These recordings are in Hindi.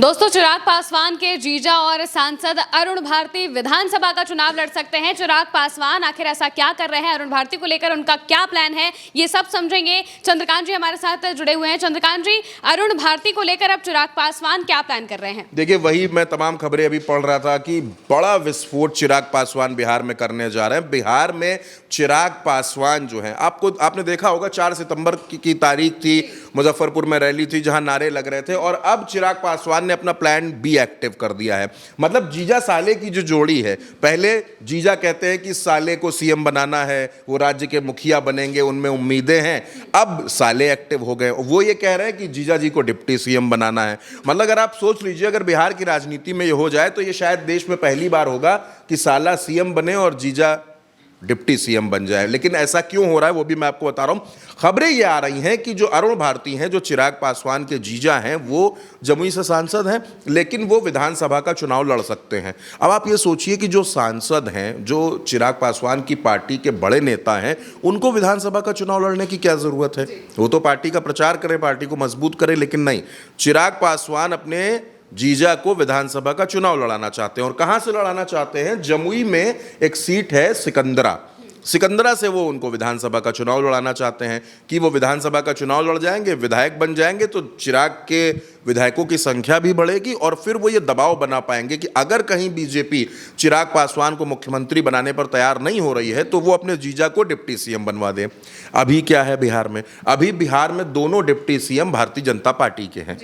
दोस्तों, चिराग पासवान के जीजा और सांसद अरुण भारती विधानसभा का चुनाव लड़ सकते हैं। चिराग पासवान आखिर ऐसा क्या कर रहे हैं, अरुण भारती को लेकर उनका क्या प्लान है, ये सब समझेंगे। चंद्रकांत जी हमारे साथ जुड़े हुए हैं। चंद्रकांत जी, अरुण भारती को लेकर अब चिराग पासवान क्या प्लान कर रहे हैं? देखिए, वही मैं तमाम खबरें अभी पढ़ रहा था कि बड़ा विस्फोट चिराग पासवान बिहार में करने जा रहे हैं। बिहार में चिराग पासवान जो है, आपने देखा होगा 4 सितंबर की तारीख थी, मुजफ्फरपुर में रैली थी जहां नारे लग रहे थे, और अब चिराग पासवान ने अपना प्लान बी एक्टिव कर दिया है। मतलब जीजा साले की जो जोड़ी है, पहले जीजा कहते हैं कि साले को सीएम बनाना है, वो राज्य के मुखिया बनेंगे, उनमें उम्मीदें हैं। अब साले एक्टिव हो गए, वो ये कह रहे हैं कि जीजा जी को डिप्टी सीएम बनाना है। मतलब अगर आप सोच लीजिए, अगर बिहार की राजनीति में ये हो जाए तो ये शायद देश में पहली बार होगा कि साला सीएम बने और जीजा डिप्टी सीएम बन जाए। लेकिन ऐसा क्यों हो रहा है वो भी मैं आपको बता रहा हूं। खबरें ये आ रही हैं कि जो अरुण भारती हैं, जो चिराग पासवान के जीजा हैं, वो जमुई से सांसद हैं, लेकिन वो विधानसभा का चुनाव लड़ सकते हैं। अब आप ये सोचिए कि जो सांसद हैं, जो चिराग पासवान की पार्टी के बड़े नेता हैं, उनको विधानसभा का चुनाव लड़ने की क्या जरूरत है? वो तो पार्टी का प्रचार करें, पार्टी को मजबूत करें, लेकिन नहीं, चिराग पासवान अपने जीजा को विधानसभा का चुनाव लड़ाना चाहते हैं। और कहां से लड़ाना चाहते हैं? जमुई में एक सीट है सिकंदरा से वो उनको विधानसभा का चुनाव लड़ाना चाहते हैं कि वो विधानसभा का चुनाव लड़ जाएंगे, विधायक बन जाएंगे, तो चिराग के विधायकों की संख्या भी बढ़ेगी और फिर वो ये दबाव बना पाएंगे कि अगर कहीं बीजेपी चिराग पासवान को मुख्यमंत्री बनाने पर तैयार नहीं हो रही है तो वो अपने जीजा को डिप्टी सीएम बनवा दें। अभी क्या है बिहार में? अभी बिहार में दोनों deputy CM Bharatiya Janata party के हैं,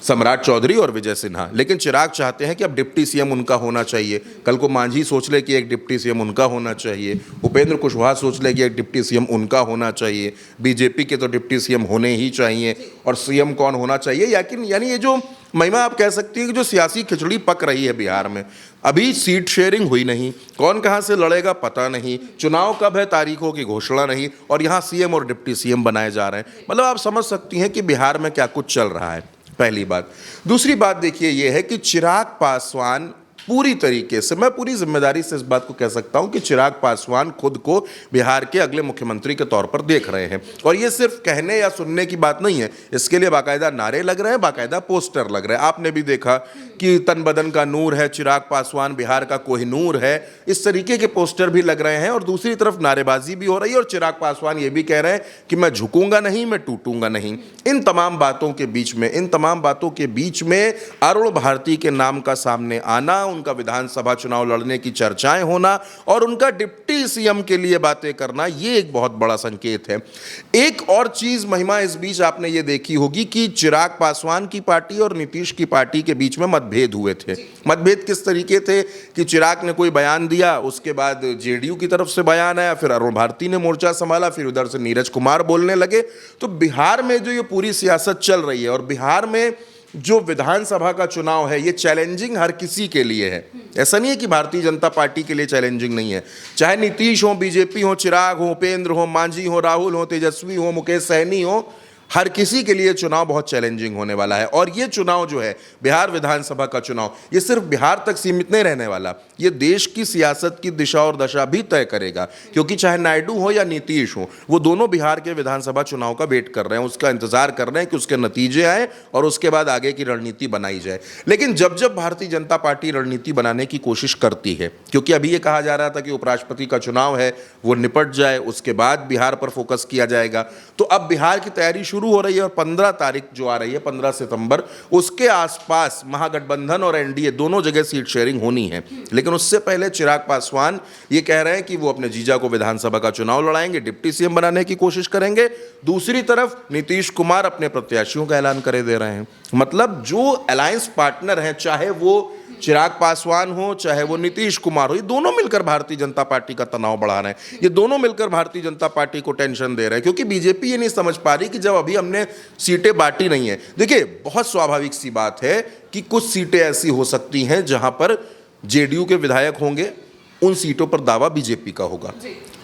सम्राट चौधरी और विजय सिन्हा। लेकिन चिराग चाहते हैं कि अब डिप्टी सीएम उनका होना चाहिए। कल को मांझी सोच ले कि एक डिप्टी सीएम उनका होना चाहिए, उपेंद्र कुशवाहा सोच ले कि एक डिप्टी सीएम उनका होना चाहिए, बीजेपी के तो डिप्टी सीएम होने ही चाहिए। और सीएम कौन होना चाहिए, यानी ये जो महिमा आप कह सकती है कि जो सियासी खिचड़ी पक रही है बिहार में, अभी सीट शेयरिंग हुई नहीं, कौन कहां से लड़ेगा पता नहीं, चुनाव कब है तारीखों की घोषणा नहीं, और यहां सीएम और डिप्टी सीएम बनाए जा रहे हैं। मतलब आप समझ सकती हैं कि बिहार में क्या कुछ चल रहा है, पहली बात। दूसरी बात देखिए ये है कि चिराग पासवान पूरी तरीके से, मैं पूरी जिम्मेदारी से इस बात को कह सकता हूं कि चिराग पासवान खुद को बिहार के अगले मुख्यमंत्री के तौर पर देख रहे हैं। और ये सिर्फ कहने या सुनने की बात नहीं है, इसके लिए बाकायदा नारे लग रहे हैं, बाकायदा पोस्टर लग रहे हैं। आपने भी देखा कि तन बदन का नूर है चिराग पासवान, बिहार का कोहिनूर है, इस तरीके के पोस्टर भी लग रहे हैं। और दूसरी तरफ नारेबाजी भी हो रही है और चिराग पासवान ये भी कह रहे हैं कि मैं झुकूंगा नहीं, मैं टूटूंगा नहीं। इन तमाम बातों के बीच में अरुण भारती के नाम का सामने आना, उनका विधानसभा चुनाव लड़ने की चर्चाएं होना और उनका डिप्टी सीएम के लिए बातें करना, ये एक बहुत बड़ा संकेत है। एक और चीज महिमा इस बीच आपने ये देखी होगी कि चिराग पासवान की पार्टी और नीतीश की पार्टी के बीच में मतभेद हुए थे। मतभेद किस तरीके थे कि चिराग ने कोई बयान दिया, उसके बाद जेडीयू की तरफ से बयान आया, फिर अरुण भारती ने मोर्चा संभाला, फिर उधर से नीरज कुमार बोलने लगे। तो बिहार में जो ये पूरी सियासत चल रही है, और बिहार में जो विधानसभा का चुनाव है, ये चैलेंजिंग हर किसी के लिए है। ऐसा नहीं है कि भारतीय जनता पार्टी के लिए चैलेंजिंग नहीं है। चाहे नीतीश हो, बीजेपी हो, चिराग हो, उपेंद्र हो, मांझी हो, राहुल हो, तेजस्वी हो, मुकेश सहनी हो, हर किसी के लिए चुनाव बहुत चैलेंजिंग होने वाला है। और ये चुनाव जो है, बिहार विधानसभा का चुनाव, ये सिर्फ बिहार तक सीमित नहीं रहने वाला, ये देश की सियासत की दिशा और दशा भी तय करेगा। क्योंकि चाहे नायडू हो या नीतीश हो, वो दोनों बिहार के विधानसभा चुनाव का वेट कर रहे हैं, उसका इंतजार कर रहे हैं कि उसके नतीजे आए और उसके बाद आगे की रणनीति बनाई जाए। लेकिन जब जब भारतीय जनता पार्टी रणनीति बनाने की कोशिश करती है, क्योंकि अभी ये कहा जा रहा था कि उपराष्ट्रपति का चुनाव है, वो निपट जाए, उसके बाद बिहार पर फोकस किया जाएगा, तो अब बिहार की तैयारी शुरू हो रही है। और 15 तारीख जो आ रही है, 15 सितंबर, उसके आसपास महागठबंधन और एनडीए दोनों जगह सीट शेयरिंग होनी है। लेकिन उससे पहले चिराग पासवान ये कह रहे हैं कि वो अपने जीजा को विधानसभा का चुनाव लड़ाएंगे, डिप्टी सीएम बनाने की कोशिश करेंगे। दूसरी तरफ नीतीश कुमार अपने प्रत्याशियों का ऐलान करे दे रहे हैं। मतलब जो अलायंस पार्टनर हैं, चाहे वो चिराग पासवान हो, चाहे वो नीतीश कुमार हो, ये दोनों मिलकर भारतीय जनता पार्टी का तनाव बढ़ा रहे हैं। ये दोनों मिलकर भारतीय जनता पार्टी को टेंशन दे रहे हैं, क्योंकि बीजेपी ये नहीं समझ पा रही कि जब अभी हमने सीटें बांटी नहीं है। देखिए, बहुत स्वाभाविक सी बात है कि कुछ सीटें ऐसी हो सकती हैं जहां पर जेडीयू के विधायक होंगे, उन सीटों पर दावा बीजेपी का होगा।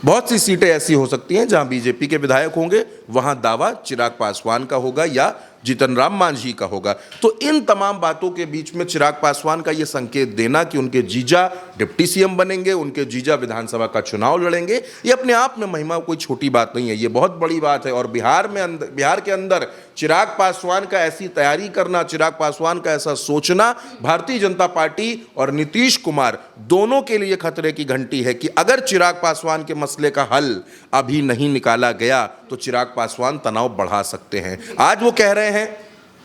बहुत सी सीटें ऐसी हो सकती हैं जहां बीजेपी के विधायक होंगे, वहां दावा चिराग पासवान का होगा या जीतन राम मांझी का होगा। तो इन तमाम बातों के बीच में चिराग पासवान का यह संकेत देना कि उनके जीजा डिप्टी सीएम बनेंगे, उनके जीजा विधानसभा का चुनाव लड़ेंगे। ये अपने आप में महिमा कोई छोटी बात नहीं है, ये बहुत बड़ी बात है। और बिहार के अंदर चिराग पासवान का ऐसी तैयारी करना, चिराग पासवान का ऐसा सोचना भारतीय जनता पार्टी और नीतीश कुमार दोनों के लिए खतरे की घंटी है कि अगर चिराग पासवान के मसले का हल अभी नहीं निकाला गया तो चिराग पासवान तनाव बढ़ा सकते हैं। आज वो कह रहे हैं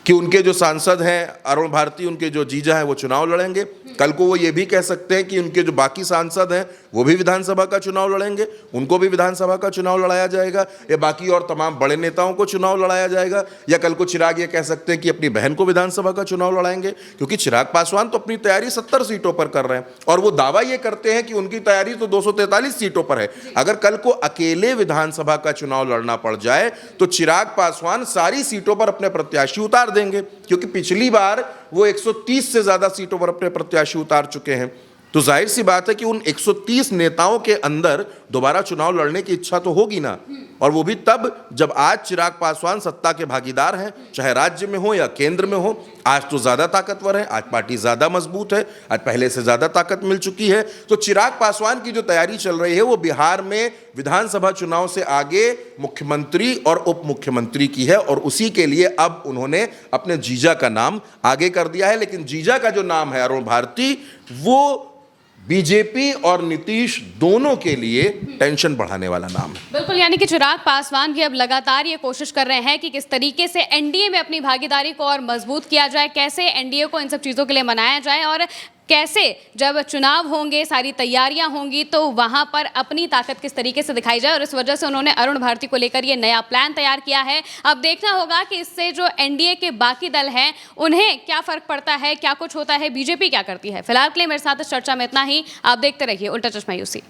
कि उनके जो सांसद हैं अरुण भारती, उनके जो जीजा हैं वो चुनाव लड़ेंगे। कल को वो ये भी कह सकते हैं कि उनके जो बाकी सांसद हैं वो भी विधानसभा का चुनाव लड़ेंगे, उनको भी विधानसभा का चुनाव लड़ाया जाएगा, या बाकी और तमाम बड़े नेताओं को चुनाव लड़ाया जाएगा। या कल को चिराग ये कह सकते हैं कि अपनी बहन को विधानसभा का चुनाव लड़ाएंगे, क्योंकि चिराग पासवान तो अपनी तैयारी 70 सीटों पर कर रहे हैं और वो दावा ये करते हैं कि उनकी तैयारी तो 243 सीटों पर है। अगर कल को अकेले विधानसभा का चुनाव लड़ना पड़ जाए तो चिराग पासवान सारी सीटों पर अपने प्रत्याशी उतार देंगे, क्योंकि पिछली बार वो 130 से ज्यादा सीटों पर अपने प्रत्याशी उतार चुके हैं। तो जाहिर सी बात है कि उन 130 नेताओं के अंदर दोबारा चुनाव लड़ने की इच्छा तो होगी ना, और वो भी तब जब आज चिराग पासवान सत्ता के भागीदार हैं, चाहे राज्य में हो या केंद्र में हो। आज तो ज्यादा ताकतवर है, आज पार्टी ज्यादा मजबूत है, आज पहले से ज्यादा ताकत मिल चुकी है। तो चिराग पासवान की जो तैयारी चल रही है वो बिहार में विधानसभा चुनाव से आगे मुख्यमंत्री और उप मुख्यमंत्री की है, और उसी के लिए अब उन्होंने अपने जीजा का नाम आगे कर दिया है। लेकिन जीजा का जो नाम है अरुण भारती, वो बीजेपी और नीतीश दोनों के लिए टेंशन बढ़ाने वाला नाम है। बिल्कुल, यानी कि चिराग पासवान भी अब लगातार ये कोशिश कर रहे हैं कि किस तरीके से एनडीए में अपनी भागीदारी को और मजबूत किया जाए, कैसे एनडीए को इन सब चीज़ों के लिए मनाया जाए, और कैसे जब चुनाव होंगे, सारी तैयारियां होंगी, तो वहां पर अपनी ताकत किस तरीके से दिखाई जाए। और इस वजह से उन्होंने अरुण भारती को लेकर ये नया प्लान तैयार किया है। अब देखना होगा कि इससे जो एनडीए के बाकी दल हैं उन्हें क्या फर्क पड़ता है, क्या कुछ होता है, बीजेपी क्या करती है। फिलहाल के लिए मेरे साथ इस चर्चा में इतना ही। आप देखते रहिए उल्टा चश्मा यूसी।